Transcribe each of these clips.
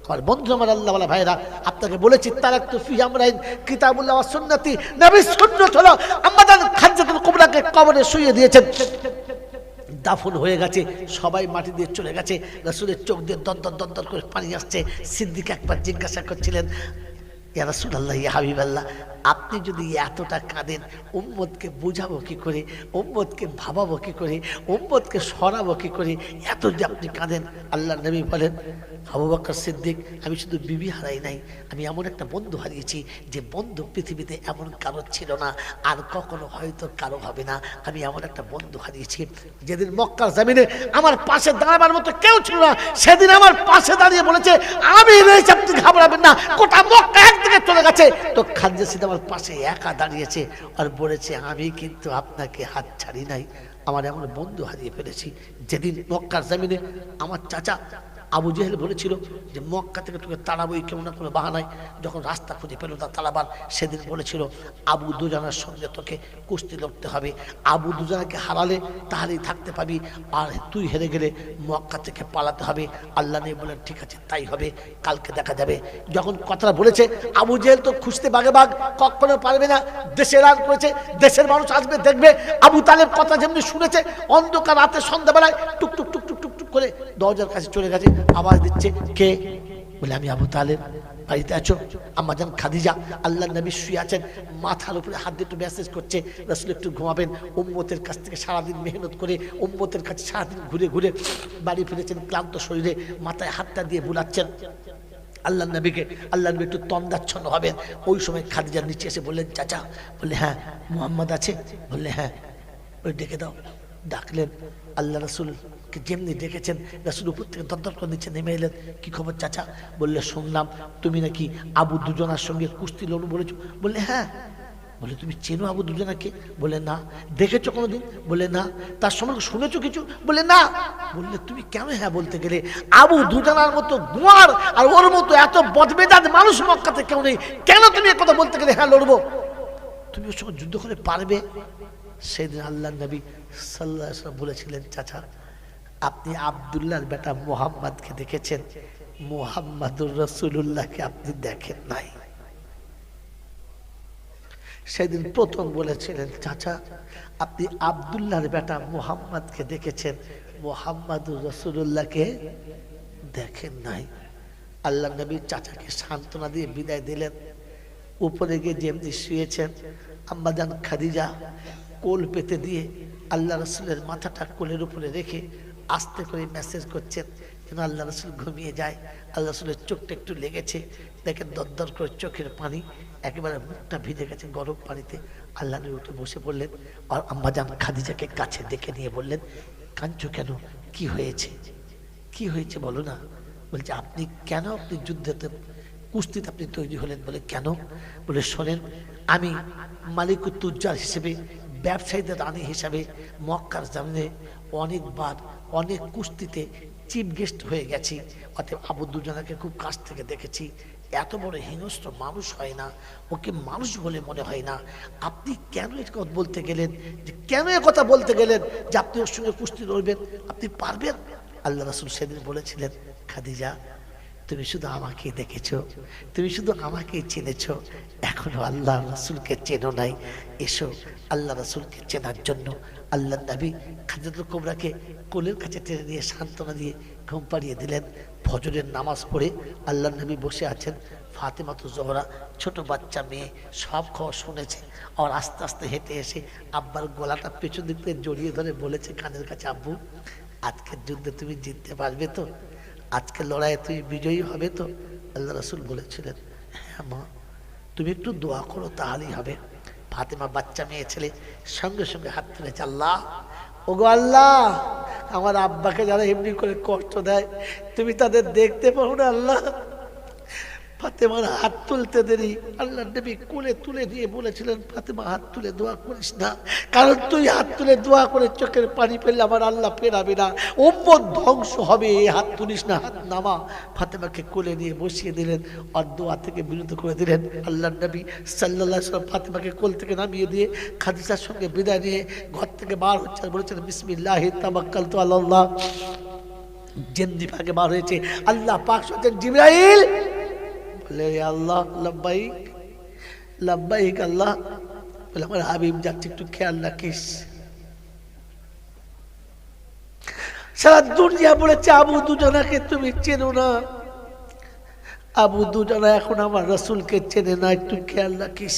আমার বন্ধু, আমার আল্লাহওয়ালা ভাইরা, আপনাকে বলেছি তারাকতু ফি আমরাইন কিতাবুল্লাহ ওয়া সুন্নতি, নবীর সুন্নাত হলো আম্মা জান খাদিজাতুল কুবরাকে কবরে শুইয়ে দিয়েছেন, দাফন হয়ে গেছে, সবাই মাটি দিয়ে চলে গেছে, রাসূলের চোখ দিয়ে দরদর দরদর করে পানি আসছে। সিদ্দিক একবার জিজ্ঞাসা করছিলেন, ইয়া রাসূলুল্লাহ, ইয়া হাবিবাল্লাহ, আপনি যদি এতটা কাঁদেন, উম্মতকে বুঝাবো কি করে, উম্মতকে ভাবাবো কি করে, উম্মতকে সরাবো কি করে, এত যে আপনি কাঁদেন? আল্লাহ নবী বলেন, আবু বকর সিদ্দিক, আমি শুধু বিবি হারাই নাই, আমি এমন একটা বন্ধু হারিয়েছি যে বন্ধু পৃথিবীতে এমন কারো ছিল না, আর কখনো হয়তো কারো হবে না। আমি এমন একটা বন্ধু হারিয়েছি যেদিন মক্কার জমিনে আমার পাশে দাঁড়াবার মতো কেউ ছিল না, সেদিন আমার পাশে দাঁড়িয়ে বলেছে, আমি রয়েছি, আপনি ঘাবড়াবেন না, গোটা মক্কা একদিকে চলে গেছে, তো খাদিজা সিদ্দিক আমার পাশে একা দাঁড়িয়েছে আর বলেছে, আমি কিন্তু আপনাকে হাত ছাড়ি নাই। আমার এমন বন্ধু হারিয়ে ফেলেছি। যেদিন মক্কার জমিনে আমার চাচা আবু জেহেল বলেছিল যে মক্কা থেকে তোকে তাড়াবোই কেউ না কোনো বাহানায়, যখন রাস্তা খুঁজে পেল তা তাড়াবার, সেদিন বলেছিল আবু দুজানার সঙ্গে তোকে কুস্তি লড়তে হবে, আবু দুজানাকে হারালে তাহলেই থাকতে পাবি, আর তুই হেরে গেলে মক্কা থেকে পালাতে হবে। আল্লাহ নেই বলেন, ঠিক আছে তাই হবে, কালকে দেখা যাবে। যখন কথাটা বলেছে, আবু জেহেল তো খুঁজতে বাগে বাগ, কখনো পারবে না, দেশে রাজ করেছে, দেশের মানুষ আসবে দেখবে। আবু তালেব কথা যেমনি শুনেছে, অন্ধকার রাতে সন্ধ্যাবেলায় টুক টুক টুক টুক টুক টুক করে দরজার কাছে চলে গেছে, আওয়াজ দিচ্ছে, কে? বলে, আমি আবু তালেব, বাড়িতে আছো? আম্মা জান খাদিজা, আল্লাহ নবী শুয়ে আছেন, মাথার উপরে হাত দিয়ে একটু মেসেজ করছে, রাসূল একটু ঘুমাবেন। উম্মতের কাছ থেকে সারাদিন মেহনত করে, উম্মতের কাছে সারাদিন ঘুরে ঘুরে বাড়ি ফিরেছেন, ক্লান্ত শরীরে, মাথায় হাতটা দিয়ে বুলাচ্ছেন আল্লাহ নবীকে। আল্লাহ নবী একটু তন্দাচ্ছন্ন হবেন, ওই সময় খাদিজার নিচে এসে বললেন, চাচা। বললে, হ্যাঁ। মুহাম্মদ আছে? বললে, হ্যাঁ। ওই ডেকে দাও। ডাকলেন, আল্লাহ রাসূলকে যেমনি ডেকেছেন, রাসূল উপর থেকে দরদর করে নিচে নেমে এলেন। কি খবর চাচা? বললে, শুনলাম তুমি নাকি আবু দুজনার সঙ্গে কুস্তি লড়ো বলেছো। বললে, হ্যাঁ। বলে, তুমি চেনো আবু দুজনাকে? বলে, না। দেখেছো কোনোদিন? বলে, না। তার সম্পর্কে শুনেছো কিছু? বলে, না। বললে, তুমি কেন হ্যাঁ বলতে গেলে? আবু দুজনার মতো গুয়ার আর ওর মতো এত বদমেজাজ মানুষ মক্কাতে কেউ নেই, কেন তুমি একথা বলতে গেলে হ্যাঁ লড়বো? তুমি ওর সঙ্গে যুদ্ধ করে পারবে? সেদিন আল্লাহ নবী সাল্লাল্লাহু আলাইহি ওয়াসাল্লাম বলেছিলেন, চাচা, আপনি আব্দুল্লাহর বেটা মুহাম্মদকে দেখেছেন, মুহাম্মাদুর রাসূলুল্লাহকে আপনি দেখেন নাই। সেদিন প্রথম বলেছিলেন, চাচা, আপনি আব্দুল্লাহর বেটা মুহাম্মদকে দেখেছেন, মুহাম্মাদুর রাসূলুল্লাহকে দেখেন নাই। আল্লাহ নবী চাচাকে সান্ত্বনা দিয়ে বিদায় দিলেন। উপরে গিয়ে যেমনি শুয়েছেন, আম্মা জান খাদিজা কোল পেতে দিয়ে আল্লাহ রাসূলের মাথাটা কোলের উপরে রেখে আস্তে করে মেসেজ করছেন যেন আল্লাহ রাসূল ঘুমিয়ে যায়। আল্লাহ রাসূলের চোখটা একটু লেগেছে, দেখেন দরদর করে চোখের পানি, একেবারে মুখটা ভিজে গেছে গরম পানিতে। আল্লাহ নবী উঠে বসে পড়লেন আর আম্মা জান খাদিজাকে কাছে ডেকে নিয়ে বললেন, কাঁদছো কেন? কি হয়েছে? কি হয়েছে বলো না। বলছে, আপনি কেন, আপনি যুদ্ধেতে কুস্তিতে আপনি তৈরি হলেন? বলে, কেন? বলে, শোনেন, আমি মালিকুত তুজ্জার হিসেবে, ব্যবসায়ীদের রানী হিসাবে মক্কার জমিনে অনেকবার অনেক কুস্তিতে চিফ গেস্ট হয়ে গেছি, অতএব আবু দুজনাকে খুব কাছ থেকে দেখেছি। এত বড় হিংস্র মানুষ হয় না, ওকে মানুষ বলে মনে হয় না। আপনি কেন এর কথা বলতে গেলেন, যে কেন এ কথা বলতে গেলেন যে আপনি ওর সঙ্গে কুস্তি লড়বেন, আপনি পারবেন? আল্লাহ রাসূল সেদিন বলেছিলেন, খাদিজা, তুমি শুধু আমাকেই দেখেছো, তুমি শুধু আমাকেই চিনেছো, এখনো আল্লাহ রাসূলকে চেনো নাই। এসো আল্লাহ রাসূলকে চেনার জন্য। আল্লাহ নবী খাদিজাতুল কুবরাকে কোলের কাছে টেনে নিয়ে সান্ত্বনা দিয়ে ঘুম পাড়িয়ে দিলেন। ফজরের নামাজ পড়ে আল্লাহ নবী বসে আছেন। ফাতেমাতু জোহরা, ছোট বাচ্চা মেয়ে, সব খবর শুনেছে। আর আস্তে আস্তে হেঁটে এসে আব্বার গলাটা পেছন দিক থেকে জড়িয়ে ধরে বলেছে কানের কাছে, আব্বু, আজকের যুদ্ধে তুমি জিততে পারবে তো? আজকে লড়াইয়ে তুমি বিজয়ী হবে তো? আল্লাহ রাসূল বলেছিলেন, হ্যাঁ মা, তুমি একটু দোয়া করো তাহলেই হবে। ফাতেমা বাচ্চা মেয়ে ছেলে সঙ্গে সঙ্গে হাত তুলেছে, আল্লাহ, ওগো আল্লাহ, আমার আব্বাকে যারা এমনি করে কষ্ট দেয় তুমি তাদের দেখতে পাও না আল্লাহ। ফাতেমার হাত তুলতে দেরি আল্লাহ নবী কোলে তুলে দিয়ে বলেছিলেন, ফাতেমা, হাত তুলে দোয়া করিস না, কারণ তুই হাত তুলে দোয়া করে চোখের পানি ফেললে আমার আল্লাহ ফেরাবে না, উম্মত ধ্বংস হবে, হাত তুলিস না, হাত নামা। ফাতেমাকে কোলে নিয়ে বসিয়ে দিলেন আর দোয়া থেকে বিরত করে দিলেন। আল্লাহ নবী সাল্লাল্লাহু আলাইহি ওয়াসাল্লাম ফাতেমাকে কোল থেকে নামিয়ে দিয়ে খাদিজার সঙ্গে বিদায় নিয়ে ঘর থেকে বার হচ্ছে আর বলেছেন, বিসমিল্লাহি তাওয়াক্কালতু আলাল্লাহ যেমনি ভাগে বার হয়েছে আল্লাহ পাক বলছেন জিবরাইল, বলে আল্লাহ লাব্বাইক লাব্বাইক আল্লাহ, বলে আমার হাবিব যাচ্ছে একটু খেয়াল রাখিস। সারা দুনিয়া বলেছে আবু দুজানাকে তুমি চেনো না, আবু দুজানা এখন আমার রাসূলকে চেনে না, একটু খেয়াল রাখিস।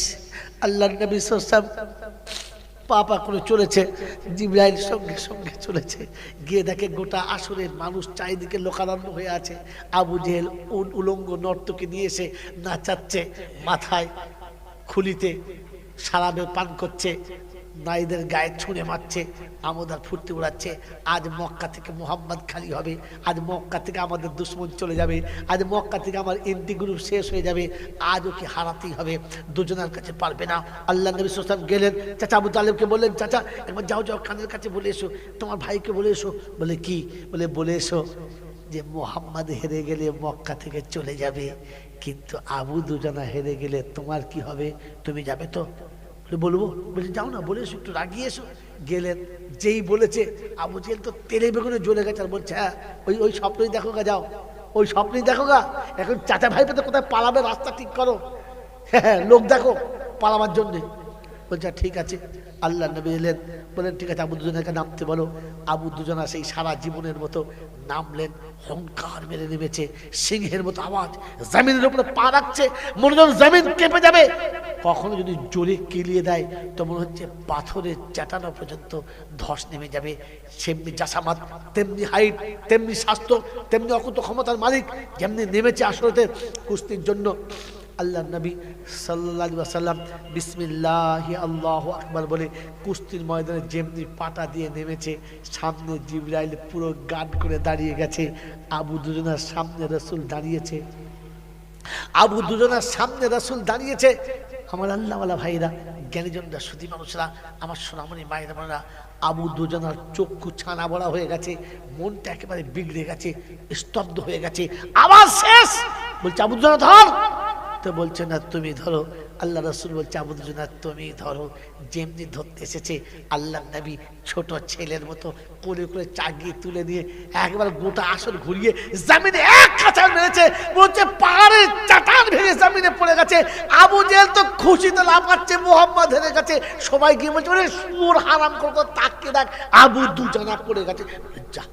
আল্লাহর নবী সাল্লাল্লাহু আলাইহি ওয়াসাল্লাম পাপা করে চলেছে, জিবরাইল সঙ্গে সঙ্গে চলেছে, গিয়ে দেখে গোটা আসরের মানুষ চারিদিকে লোকারণ্য হয়ে আছে। আবু জেহেল উলঙ্গ নর্তকে নিয়ে এসে নাচাচ্ছে, মাথায় খুলিতে সারাবে পান করছে, নারীদের গায়ে ছুঁড়ে মারছে, আমোদার ফুর্তি উড়াচ্ছে। আজ মক্কা থেকে মুহাম্মদ খালি হবে, আজ মক্কা থেকে আমাদের দুশ্মন চলে যাবে, আজ মক্কা থেকে আমার এন্টি গ্রুপ শেষ হয়ে যাবে, আজ ওকে হারাতেই হবে, দুজনের কাছে পারবে না। আল্লাহ নবী সাল্লাল্লাহু আলাইহি ওয়াসাল্লাম গেলেন, চাচা আবু তালেবকে বললেন, চাচা একবার যাও যাও খানের কাছে বলে এসো, তোমার ভাইকে বলে এসো। বলে কি? বলে এসো যে মুহাম্মদ হেরে গেলে মক্কা থেকে চলে যাবে, কিন্তু আবু দুজানা হেরে গেলে তোমার কি হবে, তুমি যাবে তো? বলবো। বলছে যাও না, বলে এসো, একটু রাগিয়ে এসো। গেলেন, যেই বলেছে আবু জেহেল তো তেলে বেগুনে জ্বলে গেছে, আর বলছে হ্যাঁ ওই স্বপ্নই দেখো গা, যাও ওই স্বপ্নই দেখো গা, এখন চাচা ভাই পেতে কোথায় পালাবে রাস্তা ঠিক করো, হ্যাঁ লোক দেখো পালাবার জন্যে। বলছে ঠিক আছে। আল্লাহ নবী এলেন, বলেন ঠিক আছে আবু দুজনাকে নামতে বলো। আবু দুজনা সেই সারা জীবনের মতো নামলেন, হংকার মেরে নেমেছে, সিংহের মতো আওয়াজ, জমিনের উপরে পা রাখছে, মনে হয় জমিন কেঁপে যাবে। কখনো যদি জোরে কেলিয়ে দেয় তো মনে হচ্ছে পাথরের চাটানো পর্যন্ত ধস নেমে যাবে। সেমনি জাসামাত, তেমনি হাইট, তেমনি স্বাস্থ্য, তেমনি অকুত ক্ষমতার মালিক, যেমনি নেমেছে আসলে কুস্তির জন্য। আল্লাহ নবী সাল্লাল্লাহু আলাইহি ওয়াসাল্লাম বিসমিল্লাহি আল্লাহু আকবার বলে কুস্তির ময়দানে যেমনি পাটা দিয়ে নেমেছে, সামনে জিবরাইল পুরো গার্ড করে দাঁড়িয়ে গেছে, আবু দুজনার সামনে রাসূল দাঁড়িয়েছে, আবু দুজনার সামনে রাসূল দাঁড়িয়েছে। আমার আল্লাহওয়ালা ভাইরা, জ্ঞানীজনরা, সুধী মানুষরা, আমার সোনামণি মায়েরা বোনেরা, আবু দুজনার চক্ষু ছানা বড়া হয়ে গেছে, মনটা একেবারে বিগড়ে গেছে, স্তব্ধ হয়ে গেছে, আবার শেষ। বলছে আবু দুজনা ধর, তো বলছে না তুমি ধরো। আল্লাহ রাসূল বলছে আবু দুজনা তুমি ধরো। যেমনি ধরতে এসেছে আল্লাহ নবী ছোট ছেলের মতো কোলে করে চাগিয়ে তুলে নিয়ে একবার গোটা আসর ঘুরিয়ে জমিনে এক কাঁচা মেরেছে, বলছে পাহাড়ের চাটান ভেঙে জমিনে পড়ে গেছে। আবু জেহেল তো খুশিতে লাফাচ্ছে, মুহাম্মদ হেরে গেছে। সবাই গিয়ে বলছে ওরে সুর হারাম করতো, তাকে দেখ আবু দুজনা পড়ে গেছে। যা,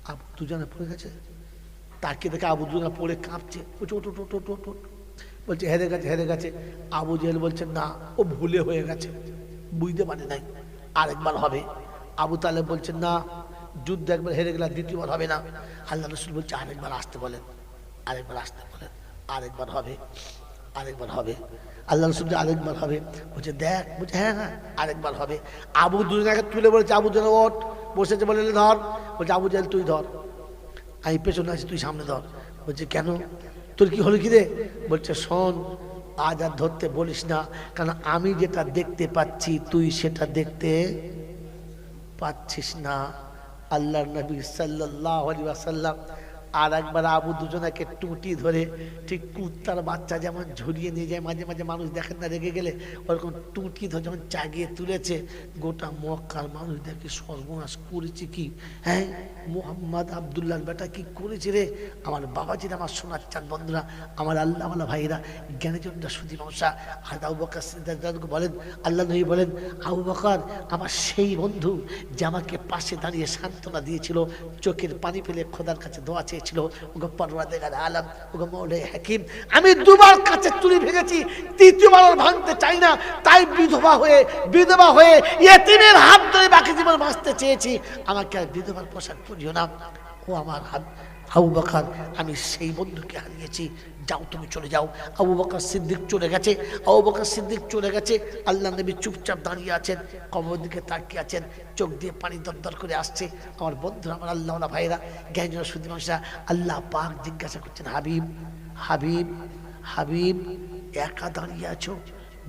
আবু দুজনা পড়ে গেছে, তাকে দেখে আবু দুজনা পড়ে কাঁপছে, বলছে হেরে গেছে হেরে গেছে। আবু জেহেল বলছে না, ও ভুলে হয়ে গেছে, বুঝতে পারে নাই, আরেকবার হবে। আবু তালেব বলছে না, যুদ্ধ একবার হেরে গেলে দ্বিতীয়বার হবে না। আল্লাহ রাসূল বলছে আরেকবার আসতে বলেন, আরেকবার আসতে বলেন, আরেকবার হবে, আরেকবার হবে। আল্লাহ রাসূল আরেকবার হবে, বলছে দেখ, বলছে হ্যাঁ হ্যাঁ আরেকবার হবে। আবু দুজনাকে তুলে বলেছে আবু জেহেল ওঠ, বসেছে, বলে ধর। বলছে আবু জেহেল তুই ধর, আমি পেছনে আছি, তুই সামনে ধর। বলছে কেন, তোর কি হলো কি রে? বলছে শোন, আজ আর ধরতে বলিস না, কারণ আমি যেটা দেখতে পাচ্ছি তুই সেটা দেখতে পাচ্ছিস না। আল্লাহর নবী সাল্লাল্লাহু আলাইহি ওয়াসাল্লাম আর একবার আবু দুজনাকে টুটি ধরে, ঠিক কুত্তার বাচ্চা যেমন ঝরিয়ে নিয়ে যায় মাঝে মাঝে মানুষ দেখেন না রেগে গেলে, ওরকম টুটি ধরে যখন চাগিয়ে তুলেছে, গোটা মক্কার মানুষ দেখে সর্বনাশ করেছে কি, হ্যাঁ মুহাম্মদ আব্দুল্লাহর বেটা কি করেছে রে। আমার বাবাজিরা, আমার সোনার চাঁদ বন্ধুরা, আমার আল্লাহওয়ালা ভাইরা, জ্ঞানীজনরা, সুধী মানুষরা, আর আবু বকর সিদ্দিক বলেন, আল্লাহ নবী বলেন আবু বকর আমার সেই বন্ধু যে আমাকে পাশে দাঁড়িয়ে সান্ত্বনা দিয়েছিল, চোখের পানি ফেলে খোদার কাছে দোয়া চেয়েছিল, ওগো পরওয়ারদিগার আলম, ওগো মওলাই হাকিম, আমি দুবার কাছে তুলি ভেঙেছি, তৃতীয়বার আর ভাঙতে চাই না, তাই বিধবা হয়ে ইয়েতিমের হাত ধরে বাকি জীবন বাঁচতে চেয়েছি, আমাকে আর বিধবার পোশাক পরিও না। ও আমার আবু বকর, আমি সেই বন্ধুকে হারিয়েছি, যাও তুমি চলে যাও। আবু বকর সিদ্দিক চলে গেছে, আবু বকর সিদ্দিক চলে গেছে। আল্লাহ নবী চুপচাপ দাঁড়িয়ে আছেন, কবরের দিকে তাকিয়ে আছেন, চোখ দিয়ে পানি দরদর করে আসছে। আমার বন্ধুরা, আমার আল্লাহওয়ালা ভাইরা, জ্ঞানীরা, সুধী মানুষরা, আল্লাহ পাক জিজ্ঞাসা করছেন হাবিব হাবিব হাবিব, একা দাঁড়িয়ে আছো,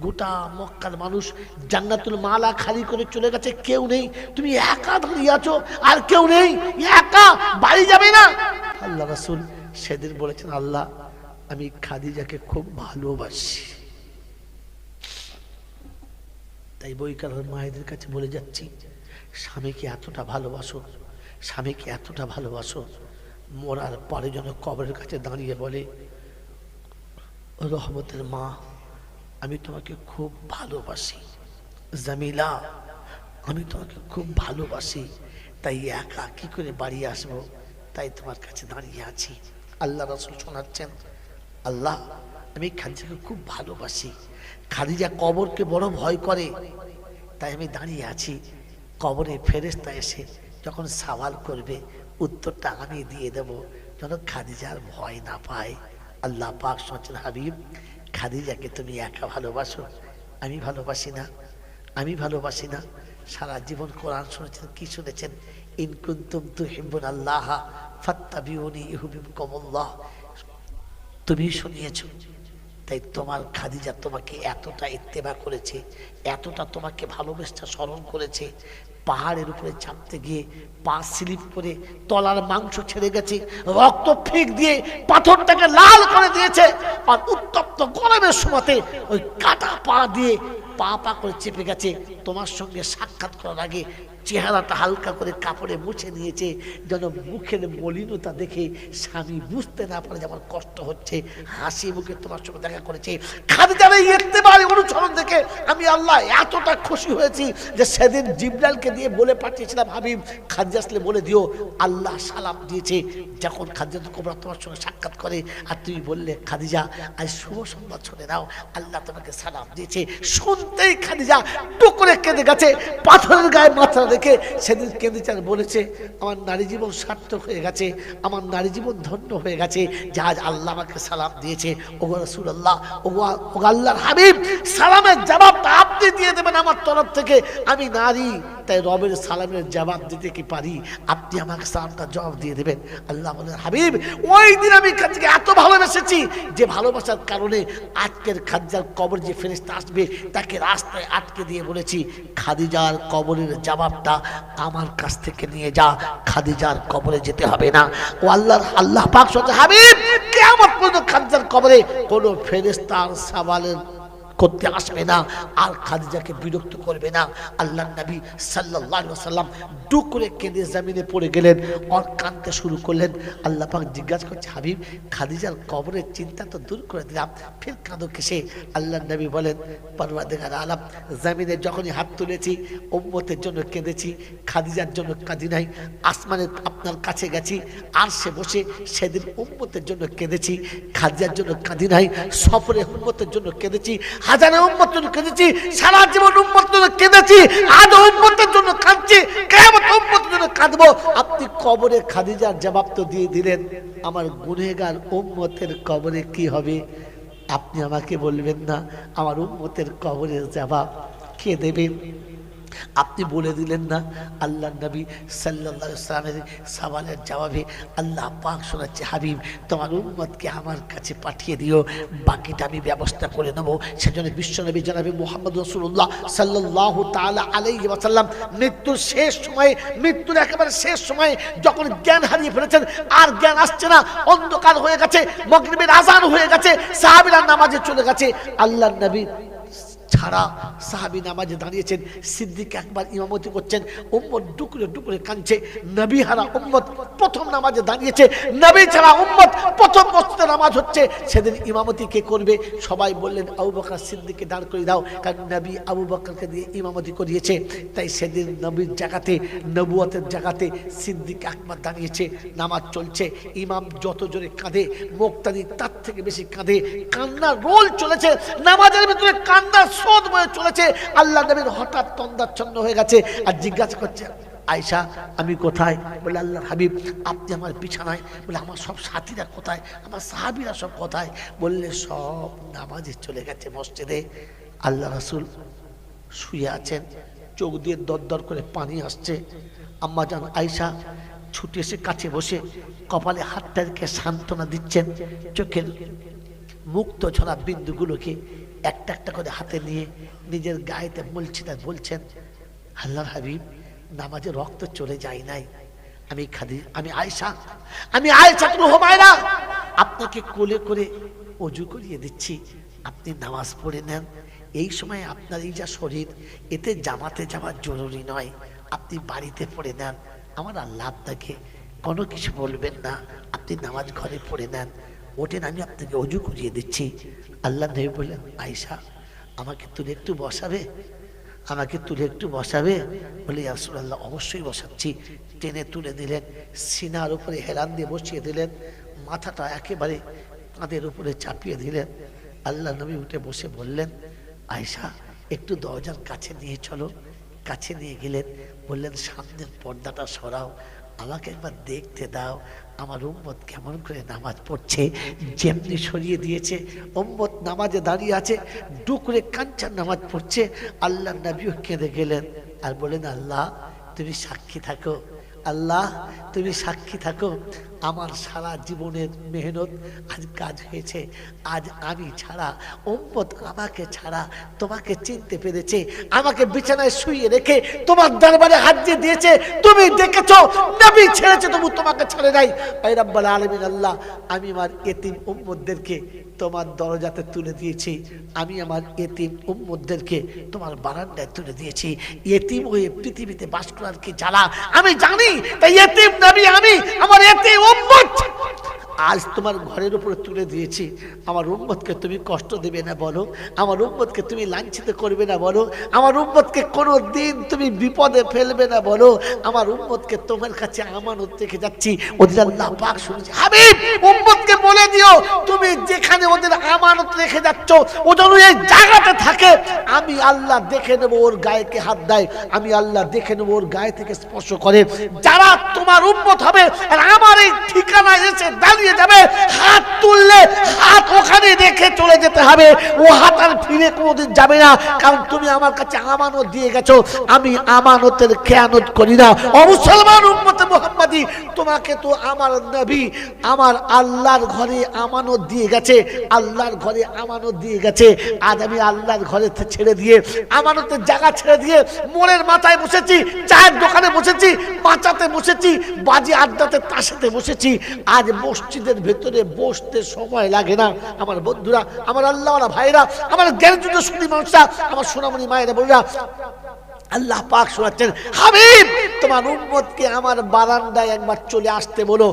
গোটা মক্কার মানুষ জান্নাতুল মালা খালি করে চলে গেছে, কেউ নেই, তুমি একা দাঁড়িয়ে আছো, আর কেউ নেই, একা বাড়ি যাবে না। আল্লাহ রাসূল সেদিন বলেছেন, আল্লাহ আমি খাদিজাকে খুব ভালোবাসি, তাই বইকার মায়েদের কাছে বলে যাচ্ছি, স্বামীকে এতটা ভালোবাসো, স্বামীকে এতটা ভালোবাসো, মরার পরে যেন কবরের কাছে দাঁড়িয়ে বলে, রহমতের মা আমি তোমাকে খুব ভালোবাসি, জামিলা আমি তোমাকে খুব ভালোবাসি, তাই একা কি করে বাড়ি আসবো, তাই তোমার কাছে দাঁড়িয়ে আছি। আল্লাহ রাসূল শোনাচ্ছেন, আল্লাহ আমি খাদিজাকে খুব ভালোবাসি, খাদিজা কবরকে বড় ভয় করে, তাই আমি দাঁড়িয়ে আছি। কবরে ফেরেশতা এসে যখন সওয়াল করবে উত্তরটা আমি দিয়ে দেব, যেন খাদিজার ভয় না পায়। আল্লাহ পাক শুনছেন, হাবিব খাদিজাকে তুমি একা ভালোবাসো, আমি ভালোবাসি না, আমি ভালোবাসি না। সারা জীবন কোরআন শুনেছেন, কি শুনেছেন? ইন কুনতুম তুহিব্বুনাল্লাহ ফাত্তাবিউনি ইউহিব্বুকুমুল্লাহ, তুমি শুনিয়েছো, তাই তোমার খাদিজা তোমাকে এতটা ইত্তেবা করেছে, এতটা তোমাকে ভালোবেসে স্মরণ করেছে, পাহাড়ের উপরে চাপতে গিয়ে পা স্লিপ করে তলার মাংস ছেড়ে গেছে, রক্ত ফিক দিয়ে পাথরটাকে লাল করে দিয়েছে, আর উত্তপ্ত গরমের সময়তে ওই কাটা পা দিয়ে পা পা করে চেপে গেছে। তোমার সঙ্গে সাক্ষাৎ করার আগে চেহারাটা হালকা করে কাপড়ে মুছে নিয়েছে, যেন মুখের মলিনতা দেখে স্বামী বুঝতে না পারে যে আমার কষ্ট হচ্ছে। হাসি মুখে তোমার সঙ্গে দেখা করেছে। খাদিজার এই ইত্তেবারে অনুসরণ দেখে আমি আল্লাহ এতটা খুশি হয়েছি যে সেদিন জিবরাইলকে দিয়ে বলে পাঠিয়েছিলাম, হাবিব খাদিজা আসলে বলে দিও আল্লাহ সালাম দিয়েছে। যখন খাদিজা কুবরা তোমার সঙ্গে সাক্ষাৎ করে আর তুমি বললে, খাদিজা আজ শুভ সংবাদ শুনে নাও, আল্লাহ তোমাকে সালাম দিয়েছে, শুনতেই খাদিজা টুক করে কেঁদে গেছে, পাথরের গায়ে মাথা রেখে সেদিন কেঁদেছে আর বলেছে, আমার নারী জীবন সার্থক হয়ে গেছে, আমার নারী জীবন ধন্য হয়ে গেছে, যে আজ আল্লাহ আমাকে সালাম দিয়েছে। ওগো রাসূলুল্লাহ, ওগো আল্লাহর হাবিব, সালামের জবাবটা আপনি দিয়ে দেবেন আমার তরফ থেকে, আমি নারী তাই রবের সালামের জবাব দিতে কি পারি, আপনি আমাকে সালামটা জবাব দিয়ে দেবেন। আল্লাহ বলেন, হাবিব ওই দিন আমি খাদিজাকে এত ভালোবেসেছি যে ভালোবাসার কারণে আজকের খাদিজার কবর যে ফেরেশতা আসবে তাকে রাস্তায় আটকে দিয়ে বলেছি, খাদিজার কবরের জবাবটা আমার কাছ থেকে নিয়ে যা, খাদিজার কবরে যেতে হবে না। ও আল্লাহ পাক বলেন, হাবিব কিয়ামত পর্যন্ত খাদিজার কবরে কোনো ফেরেশতার সওয়ালের করতে আসবে না, আর খাদিজাকে বিরক্ত করবে না। আল্লাহর নবী সাল্লাল্লাহু আলাইহি ওয়াসাল্লাম দুক করে কেঁদে জমিনে পড়ে গেলেন আর কাঁদতে শুরু করলেন। আল্লাহ পাক জিজ্ঞাসা করছে, হাবিব খাদিজার কবরের চিন্তা তো দূর করে দিলাম, ফের কাঁদো কিসে? আল্লাহর নবী বলেন, পরওয়ারদিগার আলম, জমিনে যখনই হাত তুলেছি উম্মতের জন্য কেঁদেছি, খাদিজার জন্য কাঁদি নাই। আসমানে আপনার কাছে গেছি আরশে বসে সেদিন উম্মতের জন্য কেঁদেছি, খাদিজার জন্য কাঁদি নাই। সফরে উম্মতের জন্য কেঁদেছি, হাজারে উম্মতের জন্য কেঁদেছি, সারা জীবন উম্মতের জন্য কেঁদেছি, আজ উম্মতের জন্য কাঁদছি, কিয়ামত উম্মতের জন্য কাঁদবো। আপনি কবরে খাদিজার জবাব তো দিয়ে দিলেন, আমার গুনেহগার উম্মতের কবরে কি হবে আপনি আমাকে বলবেন না? আমার উম্মতের কবরের জবাব কে দেবেন? আপনি বলে দিলেন না। আল্লাহ নবী সাল্লাল্লাহু আলাইহি ওয়াসাল্লামের সওয়ালের জবাবে আল্লাহ পাক শোনাচ্ছে, হাবিব তোমার উম্মতকে আমার কাছে পাঠিয়ে দিও, বাকিটা আমি ব্যবস্থা করে নেব। সেজন্য বিশ্বনবী জনাবে মুহাম্মদ রাসূলুল্লাহ সাল্লাল্লাহু তাআলা আলাইহি ওয়াসাল্লাম মৃত্যুর শেষ সময়ে, মৃত্যুর একেবারে শেষ সময়ে যখন জ্ঞান হারিয়ে ফেলেছেন, আর জ্ঞান আসছে না, অন্ধকার হয়ে গেছে, মাগরিবের আযান হয়ে গেছে, সাহাবীরা নামাজে চলে গেছে, আল্লাহর নবী ছাড়া সাহাবী নামাজে দাঁড়িয়েছেন, সিদ্দিক একবার ইমামতি করছেন, উম্মত ডুকরে ডুকরে কাঁদছে, নবী হারা উম্মত প্রথম নামাজে দাঁড়িয়েছে, নবী ছাড়া উম্মত প্রথম মসজিদে নামাজ হচ্ছে। সেদিন ইমামতি কে করবে? সবাই বললেন আবু বকর সিদ্দিককে দাঁড় করে দাও, কারণ নবী আবু বকরকে দিয়ে ইমামতি করিয়েছে। তাই সেদিন নবীর জায়গাতে, নবুয়তের জায়গাতে সিদ্দিক একবার দাঁড়িয়েছে, নামাজ চলছে, ইমাম যত জোরে কাঁদে, মুক্তাদি তার থেকে বেশি কাঁদে, কান্নার রোল চলেছে, নামাজের ভিতরে কান্নার স্রোত বয়ে চলেছে। আল্লাহ নবীর হঠাৎ তন্দাচ্ছন্ন হয়ে গেছে আর জিজ্ঞাসা করছে, আয়েশা আমি কোথায়? বলে আল্লাহর হাবিব আপনি আমার বিছানায়। বলে আমার সব সাথীরা কোথায়, আমার সাহাবীরা সব কোথায়? বললে সব নামাজে চলে গেছে মসজিদে। আল্লাহ রাসূল শুয়ে আছেন, চোখ দিয়ে দরদর করে পানি আসছে। আম্মা জান আয়েশা ছুটে এসে কাছে বসে কপালে হাতটা রেখে সান্ত্বনা দিচ্ছেন, চোখের মুক্ত ঝরা বিন্দুগুলোকে একটা একটা করে হাতে নিয়ে নিজের গায়েতে বলছেন, আল্লাহর হাবিব নামাজে রক্ত চলে যায় নাই, আমি আয়েশা হুমায়রা আপনাকে কোলে করে ওযু করিয়ে দিচ্ছি, আপনি নামাজ পড়ে নেন। এই সময় আপনার এই যা শরীর, এতে জামাতে যাওয়া জরুরি নয়, আপনি বাড়িতে পড়ে নেন। আমার আল্লাহ আপনাকে কোনো কিছু বলবেন না, আপনি নামাজ ঘরে পড়ে নেন, ওঠেন, আমি আপনাকে অজু করিয়ে দিচ্ছি। আল্লাহ নবী বললেন, আয়েশা আমাকে তুলে একটু বসাবে, আমাকে তুলে একটু বসাবে? বলে ইয়া রাসূলুল্লাহ, অবশ্যই বসাচ্ছি। টেনে তুলে দিলেন, সিনার উপরে হেলান দিয়ে বসিয়ে দিলেন, মাথাটা একেবারে কাঁধের উপরে চাপিয়ে দিলেন। আল্লাহ নবী উঠে বসে বললেন, আয়েশা একটু দরজার কাছে নিয়ে চলো। কাছে নিয়ে গেলেন, বললেন সামনের পর্দাটা সরাও, আমাকে একবার দেখতে দাও আমার উম্মত কেমন করে নামাজ পড়ছে। যেমনি সরিয়ে দিয়েছে, উম্মত নামাজে দাঁড়িয়ে আছে, ডুকরে কাঞ্চার নামাজ পড়ছে। আল্লাহ নবীও কেঁদে গেলেন আর বলেন, আল্লাহ তুমি সাক্ষী থাকো, আল্লাহ তুমি সাক্ষী থাকো, আমার সারা জীবনের মেহনত আজ কাজ হয়েছে। আজ আমি ছাড়া, উম্মত আমাকে ছাড়া তোমাকে চিনতে পেরেছে, আমাকে বিছানায় শুইয়ে রেখে তোমার দরবারে হাজির দিয়েছে, তুমি দেখেছো নবী ছেড়েছে তবু তোমাকে ছেড়ে নাই। আয় রাব্বুল আলামিন, আল্লাহ আমি আমার এতিম উম্মতদেরকে তোমার দরজাতে তুলে দিয়েছি, আমি আমার এতিম উম্মতদেরকে তোমার বারান্দায় তুলে দিয়েছি। এতিম হয়ে পৃথিবীতে বাস করার কি জ্বালা আমি জানি, তাই এতিম নবী আমি আমার এতিম উম্মত আজ তোমার ঘরের উপরে তুলে দিয়েছি। আমার উম্মতকে তুমি কষ্ট দেবে না বলো, আমার উম্মতকে তুমি লাঞ্ছিত করবে না বলো, আমার উম্মতকে কোনো দিন তুমি বিপদে ফেলবে না বলো, আমার উম্মতকে তোমার কাছে আমানত রেখে যাচ্ছি। ওদের আল্লাহ পাক শুনেছে, হাবিব উম্মতকে বলে দিও তুমি যেখানে ওদের আমানত রেখে যাচ্ছ ওদের এই জায়গাতে থাকে, আমি আল্লাহ দেখে নেবো ওর গায়েকে হাত দেয়, আমি আল্লাহ দেখে নেবো ওর গায়ে থেকে স্পর্শ করে। যারা তোমার উম্মত হবে আর আমার এই ঠিকানায় এসে দাঁড়িয়ে যাবে, হাত তুললে হাত ওখানে রেখে চলে যেতে হবে, ও হাত আর ফিরে কোনোদিন যাবে না, কারণ তুমি আমার কাছে আমানত দিয়ে গেছো, আমি আমানতের খেয়ানত করি না। ও মুসলমান উম্মতে মুহাম্মাদি, তোমাকে তো আমার নবী আমার আল্লাহর ঘরে আমানত দিয়ে গেছে, আল্লাহর ঘরে আমানত দিয়ে গেছে। আজ আমি আল্লাহর ঘরে ছেড়ে দিয়ে, আমানতের জায়গা ছেড়ে দিয়ে মোড়ের মাথায় বসেছি, চায়ের দোকানে বসেছি, বাঁচাতে বসেছি, বাজি আড্ডাতে তাসেতে বসেছি। আজ মসজিদের ভেতরে বসতে সময় লাগে না। আমার বন্ধুরা, আমার আল্লাহওয়ালা ভাইরা, আমার জ্ঞানযুক্ত সুধী মানুষরা, আমার সোনামণি মায়েরা বলরা, আল্লাহ পাক শোনাচ্ছেন, হাবিব তোমার উম্মতকে আমার বারান্দায় একবার চলে আসতে বলো,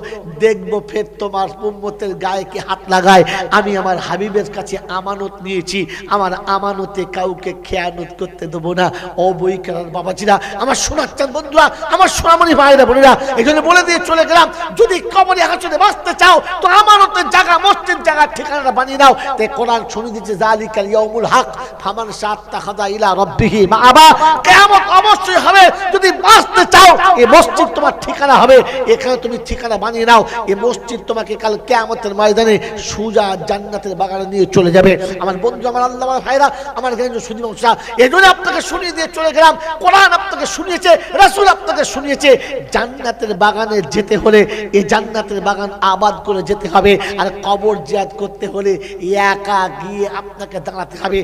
দেখবো ফের তোমার উম্মতের গায়ে কি হাত লাগায়। আমি আমার হাবিবের কাছে আমানত নিয়েছি, আমার আমানতে কাউকে খেয়ানত করতে দেবো না। ও বই কেনার বাবাজিরা, আমার শোনাচ্ছেন বন্ধুরা, আমার সোনামণি ভাইরা বোনেরা, এই জন্য বলে দিয়ে চলে গেলাম, যদি কবরে হাসরে বাঁচতে চাও তো আমানতের জায়গা, মসজিদ জায়গা ঠিকানাটা বানিয়ে দাও। তাই কোরআন শুনে দিচ্ছে, যালিকাল ইয়াউমুল হক ফামান শাত্তাখাযা ইলা রাব্বিহি মাআবা, কিয়ামত অবশ্যই হবে। যদি বাঁচতে চাও এই মসজিদ তোমার ঠিকানা হবে, এখানে তুমি ঠিকানা বানিয়ে নাও। এই মসজিদ তোমাকে কাল কিয়ামতের ময়দানে সোজা জান্নাতের বাগানে নিয়ে চলে যাবে। আমার বন্ধু, আমার আল্লাহ, আমার ভাইরা, আমার জ্ঞানী সুধী মানুষরা, এই জন্য আপনাকে শুনিয়ে দিয়ে চলে গেলাম। কোরআন আপনাকে শুনিয়েছে, রাসূল আপনাকে শুনিয়েছে, জান্নাতের বাগানে যেতে হলে এই জান্নাতের বাগান আবাদ করে যেতে হবে, আর কবর জিয়ারত করতে হলে একা গিয়ে আপনাকে দাঁড়াতে হবে।